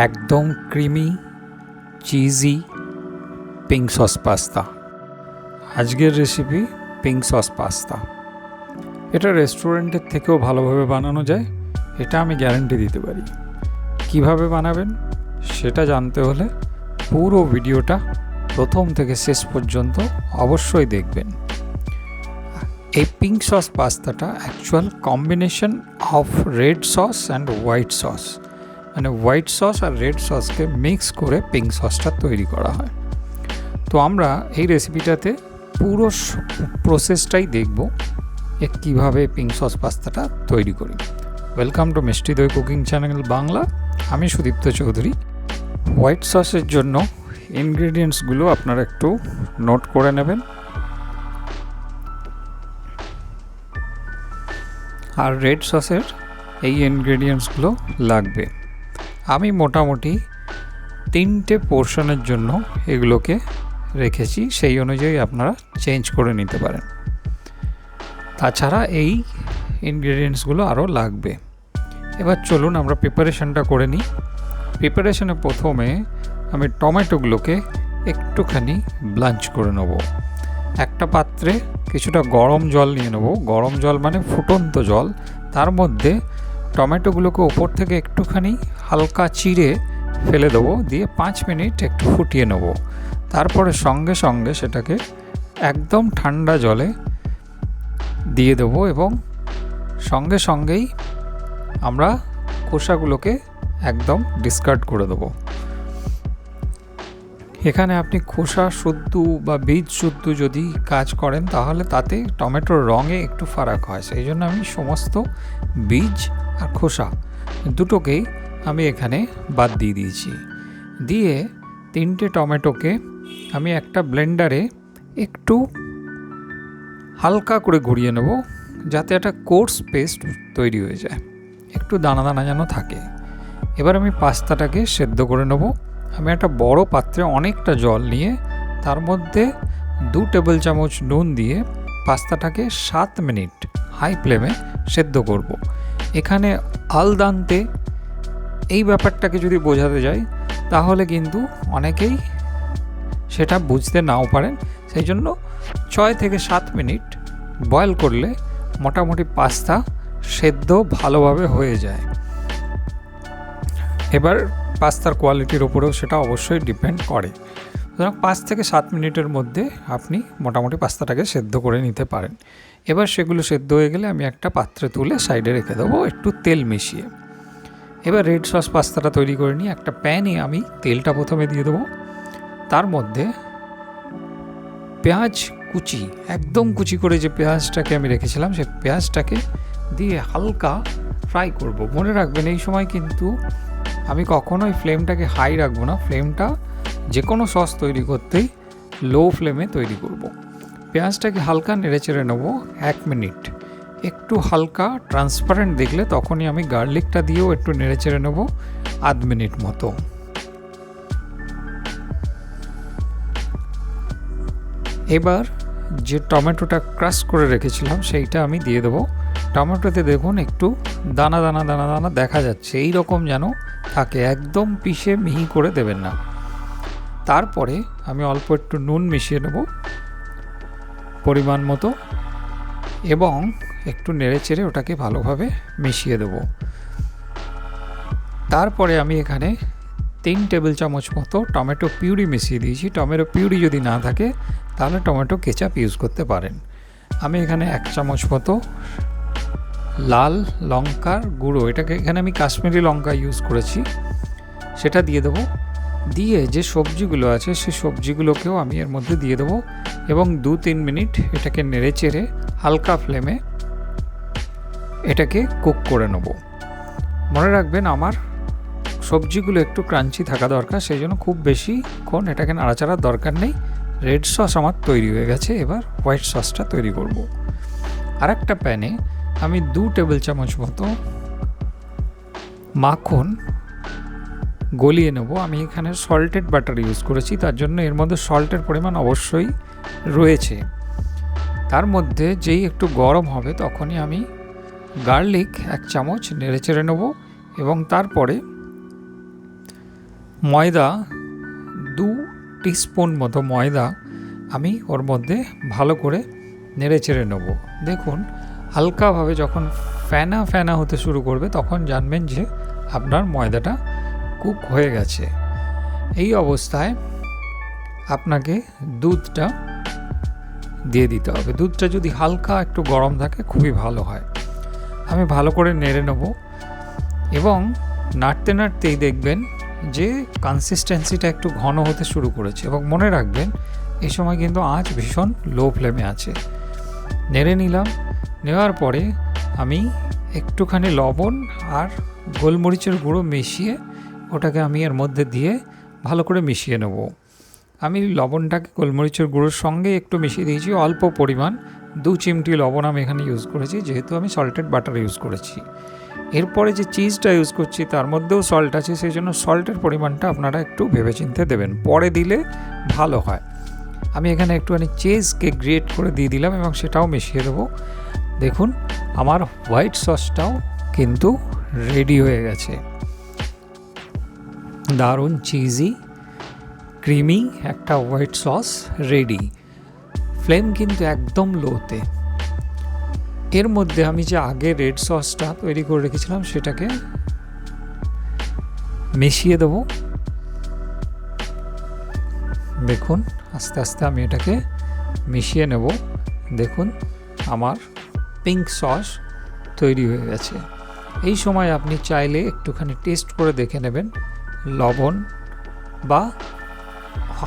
একদম creamy cheesy pink sauce pasta. আজকের recipe pink sauce pasta. এটা রেস্টুরেন্টের থেকেও ভালোভাবে বানানো যায়, এটা আমি গ্যারান্টি দিতে পারি। কিভাবে বানাবেন সেটা জানতে হলে পুরো ভিডিওটা প্রথম থেকে শেষ পর্যন্ত অবশ্যই দেখবেন। এই পিঙ্ক সস পাস্তাটা actual combination of red sauce and white sauce, মানে হোয়াইট সস আর রেড সসকে মিক্স করে পিঙ্ক সসটা তৈরি করা হয়। তো আমরা এই রেসিপিটাতে পুরো প্রসেসটাই দেখব যে কীভাবে পিঙ্ক সস পাস্তাটা তৈরি করি। ওয়েলকাম টু মিষ্টি দই কুকিং চ্যানেল বাংলা। আমি সুদীপ্ত চৌধুরী। হোয়াইট সসের জন্য ইনগ্রেডিয়েন্টসগুলো আপনারা একটু নোট করে নেবেন, আর রেড সসের এই ইনগ্রেডিয়েন্টসগুলো লাগবে। আমি মোটামুটি 3টে পোর্শনের জন্য এগুলোকে রেখেছি, সেই অনুযায়ী আপনারা চেঞ্জ করে নিতে পারেন। তাছাড়া এই ইনগ্রেডিয়েন্টসগুলো আরও লাগবে। এবার চলুন আমরা প্রিপারেশনটা করে নিই। প্রিপারেশনে প্রথমে আমি টমেটোগুলোকে একটুখানি ব্লাঞ্চ করে নেব। একটা পাত্রে কিছুটা গরম জল নিয়ে নেব। গরম জল মানে ফুটন্ত জল। তার মধ্যে টমেটোগুলোকে ওপর থেকে একটুখানি হালকা চিড়ে ফেলে দেবো, দিয়ে 5 মিনিট একটু ফুটিয়ে নেব। তারপরে সঙ্গে সঙ্গে সেটাকে একদম ঠান্ডা জলে দিয়ে দেবো এবং সঙ্গে সঙ্গেই আমরা খোসাগুলোকে একদম ডিসকার্ড করে দেবো। এখানে আপনি খোসা শুদ্ধ বা বীজ শুদ্ধ যদি কাজ করেন তাহলে তাতে টমেটোর রঙে একটু ফারাক হয়, সেই জন্য আমি সমস্ত বীজ আর খোসা দুটোকেই আমি এখানে বাদ দিয়ে দিয়েছি। দিয়ে 3টে টমেটোকে আমি একটা ব্লেন্ডারে একটু হালকা করে ঘুরিয়ে নেব, যাতে একটা কোর্স পেস্ট তৈরি হয়ে যায়, একটু দানা দানা যেন থাকে। এবার আমি পাস্তাটাকে সেদ্ধ করে নেব। আমি একটা বড় পাত্রে অনেকটা জল নিয়ে তার মধ্যে 2 টেবিল চামচ নুন দিয়ে পাস্তাটাকে 7 মিনিট হাই ফ্লেমে সেদ্ধ করব। এখানে আল দান্তে এই ব্যাপারটাকে যদি বোঝাতে যাই তাহলে কিন্তু অনেকেই সেটা বুঝতে নাও পারেন, সেই জন্য 6 থেকে 7 মিনিট বয়েল করলে মোটামুটি পাস্তা সেদ্ধ ভালোভাবে হয়ে যায়। এবার পাস্তার কোয়ালিটির ওপরেও সেটা অবশ্যই ডিপেন্ড করে। সুতরাং 5 থেকে 7 মিনিটের মধ্যে আপনি মোটামুটি পাস্তাটাকে সেদ্ধ করে নিতে পারেন। এবার সেগুলো সেদ্ধ হয়ে গেলে আমি একটা পাত্রে তুলে সাইডে রেখে দেবো একটু তেল মিশিয়ে। এবার রেড সস পাস্তাটা তৈরি করে নিয়ে একটা প্যানে আমি তেলটা প্রথমে দিয়ে দেবো। তার মধ্যে পেঁয়াজ কুচি, একদম কুচি করে যে পেঁয়াজটাকে আমি রেখেছিলাম সেই পেঁয়াজটাকে দিয়ে হালকা ফ্রাই করব। মনে রাখবেন এই সময় কিন্তু আমি কখনোই ফ্লেমটাকে হাই রাখবো না, ফ্লেমটা যে কোনো সস তৈরি করতেই লো ফ্লেমে তৈরি করব। পেঁয়াজটাকে হালকা নেড়েচেড়ে নেব 1 মিনিট। একটু হালকা ট্রান্সপারেন্ট দেখলে তখনই আমি গার্লিকটা দিয়েও একটু নেড়েচেড়ে নেব আধ মিনিট মতো। এবার যে টমেটোটা ক্রাশ করে রেখেছিলাম সেইটা আমি দিয়ে দেবো। টমেটোতে দেখুন একটু দানা দানা দানা দানা দেখা যাচ্ছে, এই রকম যেন থাকে, একদম পিষে মিহি করে দেবেন না। তারপরে আমি অল্প একটু নুন মিশিয়ে নেব পরিমাণ মতো এবং একটু নেড়েচেড়ে ওটাকে ভালোভাবে মিশিয়ে দেব। তারপরে আমি এখানে 3 টেবিল চামচ মতো টমেটো পিউরি মিশিয়ে দিয়েছি। টমেটো পিউরি যদি না থাকে তাহলে টমেটো কেচাপ ইউজ করতে পারেন। আমি এখানে 1 চামচ মতো লাল লঙ্কার গুঁড়ো, এটাকে এখানে আমি কাশ্মীরি লঙ্কা ইউজ করেছি, সেটা দিয়ে দেবো। দিয়ে যে সবজিগুলো আছে সেই সবজিগুলোকেও আমি এর মধ্যে দিয়ে দেবো এবং 2-3 মিনিট এটাকে নেড়েচেড়ে হালকা ফ্লেমে এটাকে কুক করে নেব। মনে রাখবেন আমার সবজিগুলো একটু ক্রাঞ্চি থাকা দরকার, সেই জন্য খুব বেশিক্ষণ এটাকে নাড়াচাড়ার দরকার নেই। রেড সস আমার তৈরি হয়ে গেছে, এবার হোয়াইট সসটা তৈরি করব। আর একটা প্যানে আমি 2 টেবিল চামচ মতো মাখন গলিয়ে নেব। আমি এখানে সল্টেড বাটার ইউজ করেছি, তার জন্য এর মধ্যে সল্টের পরিমাণ অবশ্যই রয়েছে। তার মধ্যে যেই একটু গরম হবে তখনই আমি গার্লিক 1 চামচ নেড়েচেড়ে নেব এবং তারপরে ময়দা 2 টিস্পুন মতো ময়দা আমি ওর মধ্যে ভালো করে নেড়ে চেড়ে নেব। দেখুন হালকাভাবে যখন ফেনা ফেনা হতে শুরু করবে তখন জানবেন যে আপনার ময়দাটা কুক হয়ে গেছে। এই অবস্থায় আপনাকে দুধটা দিয়ে দিতে হবে। দুধটা যদি হালকা একটু গরম থাকে খুবই ভালো হয়। আমি ভালো করে নেড়ে নেব এবং নাড়তে নাড়তেই দেখবেন যে কনসিস্টেন্সিটা একটু ঘন হতে শুরু করেছে। এবং মনে রাখবেন এই সময় কিন্তু আঁচ ভীষণ লো ফ্লেমে আছে। নেড়ে নিলাম, নেওয়ার পরে আমি একটুখানি লবণ আর গোলমরিচের গুঁড়ো মিশিয়ে ওটাকে আমি এর মধ্যে দিয়ে ভালো করে মিশিয়ে নেব। আমি লবণটাকে গোলমরিচের গুঁড়োর সঙ্গে একটু মিশিয়ে দিয়েছি, অল্প পরিমাণ 2 চিমটি লবণ আমি এখানে ইউজ করেছি, যেহেতু আমি সল্টেড বাটার ইউজ করেছি। এরপরে যে চিজটা ইউজ করছি তার মধ্যেও সল্ট আছে, সেই জন্য সল্টের পরিমাণটা আপনারা একটু ভেবেচিন্তে দেবেন, পরে দিলে ভালো হয়। আমি এখানে একটুখানি চিজকে গ্রেট করে দিয়ে দিলাম এবং সেটাও মিশিয়ে দেবো। দেখুন আমার হোয়াইট সসটাও কিন্তু রেডি হয়ে গেছে। দারুণ চিজি ক্রিমি একটা হোয়াইট সস রেডি। ফ্লেম কিন্তু একদম লোতে। এর মধ্যে আমি যে আগে রেড সসটা তৈরি করে রেখেছিলাম সেটাকে মিশিয়ে দেবো। দেখুন আস্তে আস্তে আমি এটাকে মিশিয়ে নেব। দেখুন আমার পিঙ্ক সস তৈরি হয়ে গেছে। এই সময় আপনি চাইলে একটুখানি টেস্ট করে দেখে নেবেন, লবণ বা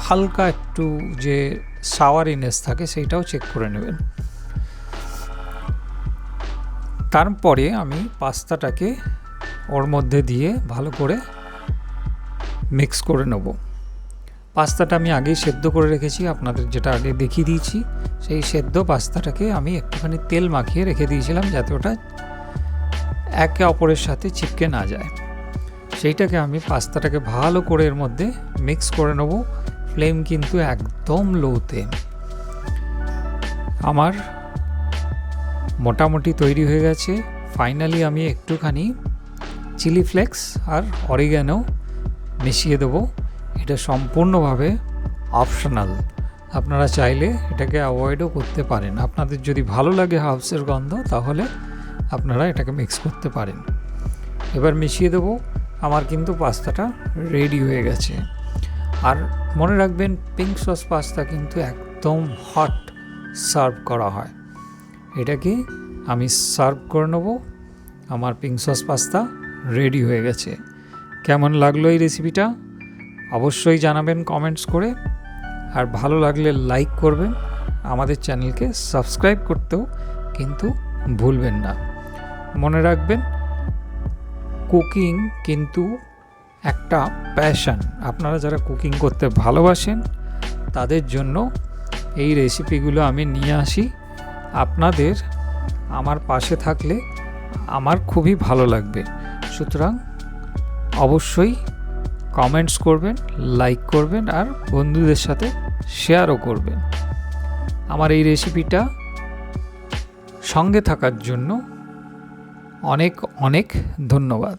হালকা একটু যে সাওয়ারিনেস থাকে সেইটাও চেক করে নেবেন। তারপরে আমি পাস্তাটাকে ওর মধ্যে দিয়ে ভালো করে মিক্স করে নেব। পাস্তাটা আমি আগেই সেদ্ধ করে রেখেছি, আপনাদের যেটা আগে দেখিয়ে দিয়েছি। সেই সেদ্ধ পাস্তাটাকে আমি একটুখানি তেল মাখিয়ে রেখে দিয়েছিলাম যাতে ওটা একে অপরের সাথে চিপকে না যায়। সেইটাকে আমি পাস্তাটাকে ভালো করে এর মধ্যে মিক্স করে নেব। ফ্লেম কিন্তু একদম লোতে। আমার মোটামুটি তৈরি হয়ে গেছে। ফাইনালি আমি একটুখানি চিলি ফ্লেক্স আর অরিগ্যানো মিশিয়ে দেবো। এটা সম্পূর্ণভাবে অপশনাল, আপনারা চাইলে এটাকে অ্যাভয়েডও করতে পারেন। আপনাদের যদি ভালো লাগে হার্বসের গন্ধ তাহলে আপনারা এটাকে মিক্স করতে পারেন। এবার মিশিয়ে দেবো। আমার কিন্তু পাস্তাটা রেডি হয়ে গেছে। আর মনে রাখবেন পিঙ্ক সস পাস্তা কিন্তু একদম হট সার্ভ করা হয়। এটাকে আমি সার্ভ করে নেব। আমার পিঙ্ক সস পাস্তা রেডি হয়ে গেছে। কেমন লাগলো এই রেসিপিটা অবশ্যই জানাবেন কমেন্টস করে। আর ভালো লাগলে লাইক করবেন, আমাদের চ্যানেলকে সাবস্ক্রাইব করতেও কিন্তু ভুলবেন না। মনে রাখবেন কুকিং কিন্তু একটা প্যাশন। আপনারা যারা কুকিং করতে ভালোবাসেন তাদের জন্য এই রেসিপিগুলো আমি নিয়ে আসি। আপনাদের আমার পাশে থাকলে আমার খুবই ভালো লাগবে। সুতরাং অবশ্যই কমেন্টস করবেন, লাইক করবেন আর বন্ধুদের সাথে শেয়ারও করবেন। আমার এই রেসিপিটা সঙ্গে থাকার জন্য অনেক অনেক ধন্যবাদ।